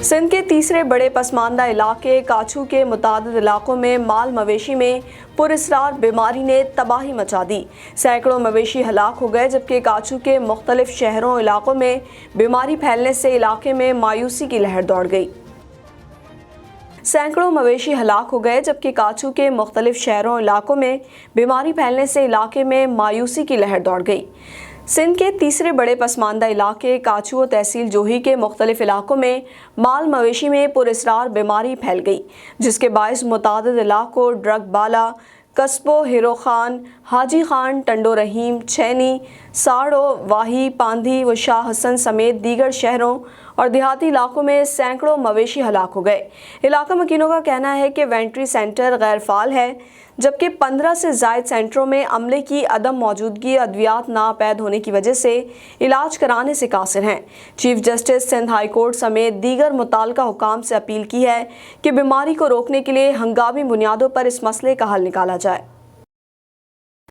सिंध के तीसरे बड़े पसमानदा इलाके काछू के मुतादिद इलाकों में माल मवेशी में पुरअसरार बीमारी ने तबाही मचा दी। सैकड़ों मवेशी हलाक हो गए, जबकि काछू के मुख्तलिफ शहरों इलाकों में बीमारी फैलने से इलाके में मायूसी की लहर दौड़ गई। सैकड़ों मवेशी हलाक हो गए, जबकि काछू के मुख्तलिफ शहरों इलाकों में बीमारी फैलने से इलाके में मायूसी की लहर दौड़ गई। सिंध के तीसरे बड़े पसमानदा इलाके काछू और तहसील जोही के मुख्तलिफ इलाकों में माल मवेशी में पुरअसरार बीमारी फैल गई, जिसके बायस मुतादिद इलाकों ड्रग बाला, कस्बो हिरो खान, हाजी खान, टंडो रहीम, छैनी, साड़ो, वाही, पांधी व शाह हसन समेत दीगर शहरों और देहाती इलाकों में सैकड़ों मवेशी हलाक हो गए। इलाका मकीनों का कहना है कि वेंट्री सेंटर गैर फाल है, जबकि 15 से ज़ायद सेंटरों में अमले की अदम मौजूदगी अद्वियात नापैद होने की वजह से इलाज कराने से कासिर हैं। Chief justice Sindh high court समेत दीगर मुताल्लिका हुकाम से अपील की है कि बीमारी को रोकने के लिए हंगामी बुनियादों पर इस मसले का हल निकाला जाए।